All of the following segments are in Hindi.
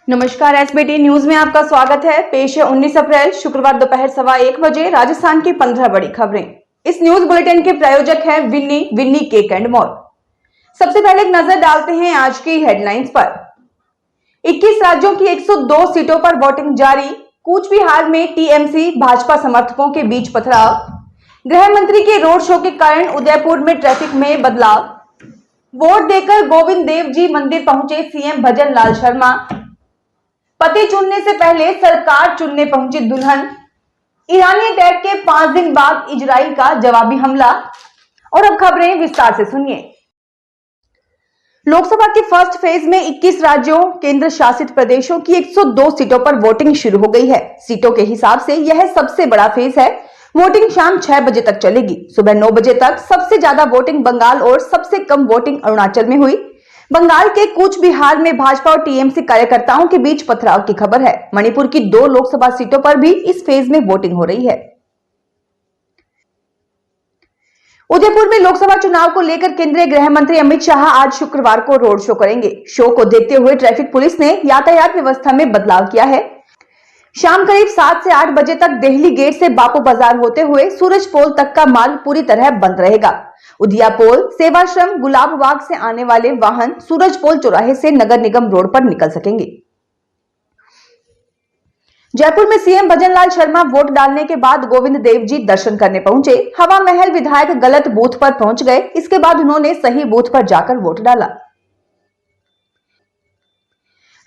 नमस्कार, एसबीटी न्यूज में आपका स्वागत है। पेश है 19 अप्रैल शुक्रवार दोपहर 1:15 बजे राजस्थान की 15 बड़ी खबरें। इस न्यूज बुलेटिन के प्रायोजक हैं विन्नी केक एंड मॉल। सबसे पहले एक नजर डालते हैं आज की हेडलाइंस पर। 21 राज्यों की 102 सीटों पर वोटिंग जारी। कूच बिहार में टीएमसी भाजपा समर्थकों के बीच पथराव। गृह मंत्री के रोड शो के कारण उदयपुर में ट्रैफिक में बदलाव। वोट देकर गोविंद देव जी मंदिर पहुंचे सीएम भजन लाल शर्मा। पति चुनने से पहले सरकार चुनने पहुंची दुल्हन। ईरानी अटैक के 5 दिन बाद इजराइल का जवाबी हमला। और अब खबरें विस्तार से सुनिए। लोकसभा के फर्स्ट फेज में 21 राज्यों केंद्र शासित प्रदेशों की 102 सीटों पर वोटिंग शुरू हो गई है। सीटों के हिसाब से यह सबसे बड़ा फेज है। वोटिंग शाम 6 बजे तक चलेगी। सुबह 9 बजे तक सबसे ज्यादा वोटिंग बंगाल और सबसे कम वोटिंग अरुणाचल में हुई। बंगाल के कूच बिहार में भाजपा और टीएमसी कार्यकर्ताओं के बीच पथराव की खबर है। मणिपुर की 2 लोकसभा सीटों पर भी इस फेज में वोटिंग हो रही है। उदयपुर में लोकसभा चुनाव को लेकर केंद्रीय गृह मंत्री अमित शाह आज शुक्रवार को रोड शो करेंगे। शो को देखते हुए ट्रैफिक पुलिस ने यातायात व्यवस्था में बदलाव किया है। शाम करीब 7 से 8 बजे तक देहली गेट से बापू बाजार होते हुए सूरज पोल तक का मार्ग पूरी तरह बंद रहेगा। उदियापोल, सेवाश्रम, गुलाब बाग से आने वाले वाहन सूरज पोल चौराहे से नगर निगम रोड पर निकल सकेंगे। जयपुर में सीएम भजन लाल शर्मा वोट डालने के बाद गोविंद देव जी दर्शन करने पहुंचे। हवा महल विधायक गलत बूथ पर पहुंच गए। इसके बाद उन्होंने सही बूथ पर जाकर वोट डाला।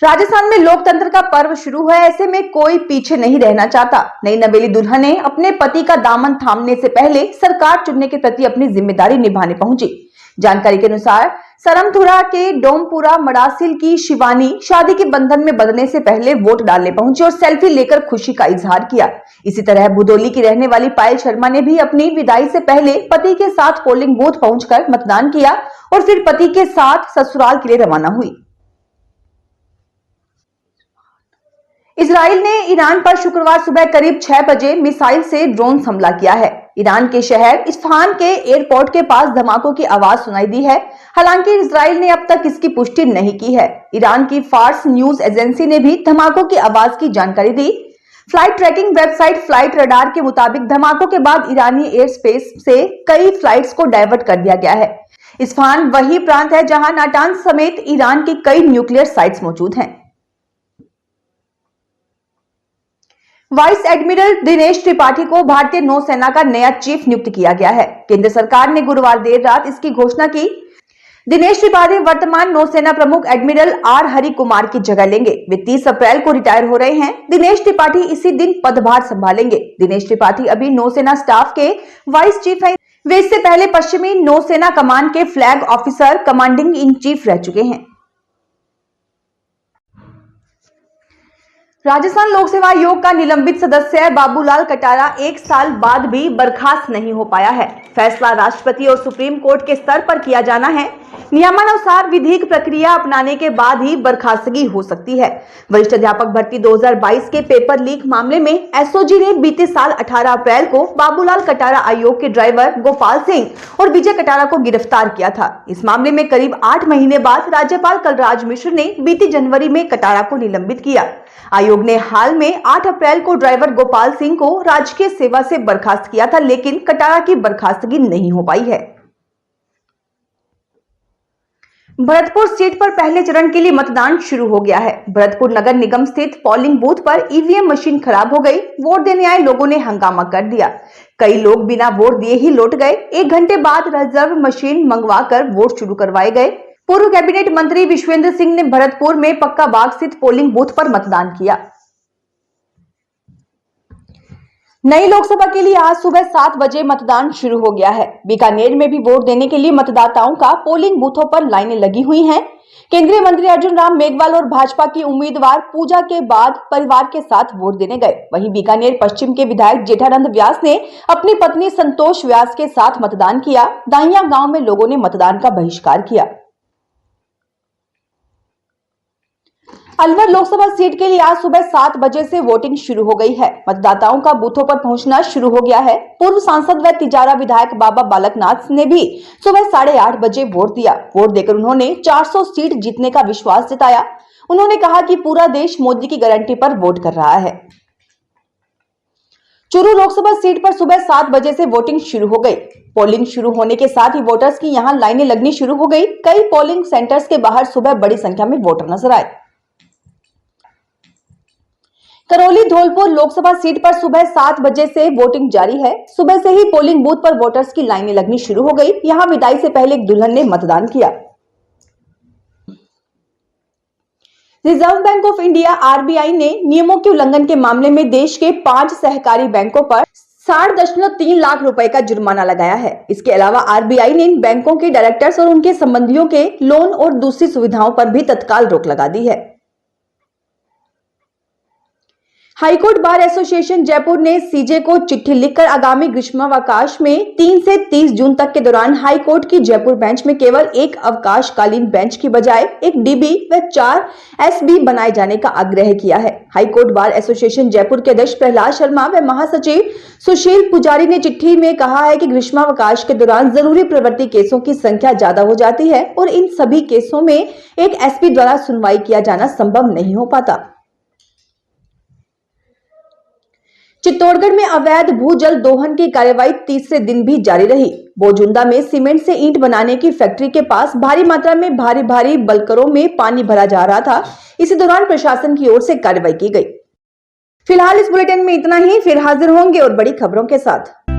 राजस्थान में लोकतंत्र का पर्व शुरू है, ऐसे में कोई पीछे नहीं रहना चाहता। नई नवेली दुल्हने अपने पति का दामन थामने से पहले सरकार चुनने के प्रति अपनी जिम्मेदारी निभाने पहुंची। जानकारी के अनुसार सरमथुरा के डोमपुरा मडासिल की शिवानी शादी के बंधन में बंधने से पहले वोट डालने पहुंची और सेल्फी लेकर खुशी का इजहार किया। इसी तरह बुदौली की रहने वाली पायल शर्मा ने भी अपनी विदाई से पहले पति के साथ पोलिंग बूथ पहुंचकर मतदान किया और फिर पति के साथ ससुराल के लिए रवाना हुई। इजराइल ने ईरान पर शुक्रवार सुबह करीब 6 बजे मिसाइल से ड्रोन हमला किया है। ईरान के शहर इस्फहान के एयरपोर्ट के पास धमाकों की आवाज सुनाई दी है। हालांकि इजराइल ने अब तक इसकी पुष्टि नहीं की है। ईरान की फार्स न्यूज एजेंसी ने भी धमाकों की आवाज की जानकारी दी। Flight tracking website Flightradar के मुताबिक धमाकों के बाद ईरानी एयर स्पेस से कई फ्लाइट्स को डायवर्ट कर दिया गया है। इस्फहान वही प्रांत है जहां नाटांज समेत ईरान की कई न्यूक्लियर साइट्स मौजूद हैं। वाइस एडमिरल दिनेश त्रिपाठी को भारतीय नौसेना का नया चीफ नियुक्त किया गया है। केंद्र सरकार ने गुरुवार देर रात इसकी घोषणा की। दिनेश त्रिपाठी वर्तमान नौसेना प्रमुख एडमिरल आर हरि कुमार की जगह लेंगे। वे 30 अप्रैल को रिटायर हो रहे हैं। दिनेश त्रिपाठी इसी दिन पदभार संभालेंगे। दिनेश त्रिपाठी अभी नौसेना स्टाफ के वाइस चीफ हैं। वे इससे पहले पश्चिमी नौसेना कमान के flag officer commanding in chief रह चुके हैं। राजस्थान लोक सेवा आयोग का निलंबित सदस्य बाबूलाल कटारा 1 साल बाद भी बर्खास्त नहीं हो पाया है। फैसला राष्ट्रपति और सुप्रीम कोर्ट के स्तर पर किया जाना है। नियमानुसार विधिक प्रक्रिया अपनाने के बाद ही बर्खास्तगी हो सकती है। वरिष्ठ अध्यापक भर्ती 2022 के पेपर लीक मामले में एसओजी ने बीते साल 18 अप्रैल को बाबूलाल कटारा आयोग के ड्राइवर गोपाल सिंह और विजय कटारा को गिरफ्तार किया था। इस मामले में करीब 8 महीने बाद राज्यपाल कलराज मिश्र ने बीते जनवरी में कटारा को निलंबित किया। आयोग ने हाल में 8 अप्रैल को ड्राइवर गोपाल सिंह को राजकीय सेवा से बर्खास्त किया था, लेकिन कटारा की बर्खास्तगी नहीं हो पाई है। भरतपुर सीट पर पहले चरण के लिए मतदान शुरू हो गया है। भरतपुर नगर निगम स्थित पोलिंग बूथ पर ईवीएम मशीन खराब हो गई। वोट देने आए लोगों ने हंगामा कर दिया। कई लोग बिना वोट दिए ही लौट गए। 1 घंटे बाद रिजर्व मशीन मंगवाकर वोट शुरू करवाए गए। पूर्व कैबिनेट मंत्री विश्वेंद्र सिंह ने भरतपुर में पक्का बाग स्थित पोलिंग बूथ पर मतदान किया। नई लोकसभा के लिए आज सुबह 7 बजे मतदान शुरू हो गया है। बीकानेर में भी वोट देने के लिए मतदाताओं का पोलिंग बूथों पर लाइनें लगी हुई हैं। केंद्रीय मंत्री अर्जुन राम मेघवाल और भाजपा की उम्मीदवार पूजा के बाद परिवार के साथ वोट देने गए। वहीं बीकानेर पश्चिम के विधायक जेठानंद व्यास ने अपनी पत्नी संतोष व्यास के साथ मतदान किया। दाइया गांव में लोगों ने मतदान का बहिष्कार किया। अलवर लोकसभा सीट के लिए आज सुबह 7 बजे से वोटिंग शुरू हो गई है। मतदाताओं का बूथों पर पहुंचना शुरू हो गया है। पूर्व सांसद व तिजारा विधायक बाबा बालकनाथ ने भी सुबह 8:30 बजे वोट दिया। वोट देकर उन्होंने 400 सीट जीतने का विश्वास जताया। उन्होंने कहा कि पूरा देश मोदी की गारंटी पर वोट कर रहा है। चूरू लोकसभा सीट पर सुबह 7 बजे से वोटिंग शुरू हो गई। पोलिंग शुरू होने के साथ ही वोटर्स की यहां लाइनें लगनी शुरू हो गई। कई पोलिंग सेंटर्स के बाहर सुबह बड़ी संख्या में वोटर नजर आए। करौली धौलपुर लोकसभा सीट पर सुबह 7 बजे से वोटिंग जारी है। सुबह से ही पोलिंग बूथ पर वोटर्स की लाइनें लगनी शुरू हो गई। यहां विदाई से पहले एक दुल्हन ने मतदान किया। Reserve bank of India RBI ने नियमों के उल्लंघन के मामले में देश के 5 सहकारी बैंकों पर 60.3 लाख रुपए का जुर्माना लगाया है। इसके अलावा आरबीआई ने इन बैंकों के डायरेक्टर्स और उनके संबंधियों के लोन और दूसरी सुविधाओं पर भी तत्काल रोक लगा दी है। हाईकोर्ट बार एसोसिएशन जयपुर ने सीजे को चिट्ठी लिखकर आगामी ग्रीष्मावकाश में 3 से 30 जून तक के दौरान हाईकोर्ट की जयपुर बेंच में केवल एक अवकाशकालीन बेंच की बजाय एक डीबी व 4 एसबी बनाए जाने का आग्रह किया है। हाईकोर्ट बार एसोसिएशन जयपुर के अध्यक्ष प्रहलाद शर्मा व महासचिव सुशील पुजारी ने चिट्ठी में कहा है कि ग्रीष्मावकाश के दौरान जरूरी प्रवृत्ति केसों की संख्या ज्यादा हो जाती है और इन सभी केसों में एक एसपी द्वारा सुनवाई किया जाना संभव नहीं हो पाता। चित्तौड़गढ़ में अवैध भूजल दोहन की कार्रवाई तीसरे दिन भी जारी रही। बोजुंदा में सीमेंट से ईंट बनाने की फैक्ट्री के पास भारी मात्रा में भारी बल्करों में पानी भरा जा रहा था। इसी दौरान प्रशासन की ओर से कार्रवाई की गई। फिलहाल इस बुलेटिन में इतना ही। फिर हाजिर होंगे और बड़ी खबरों के साथ।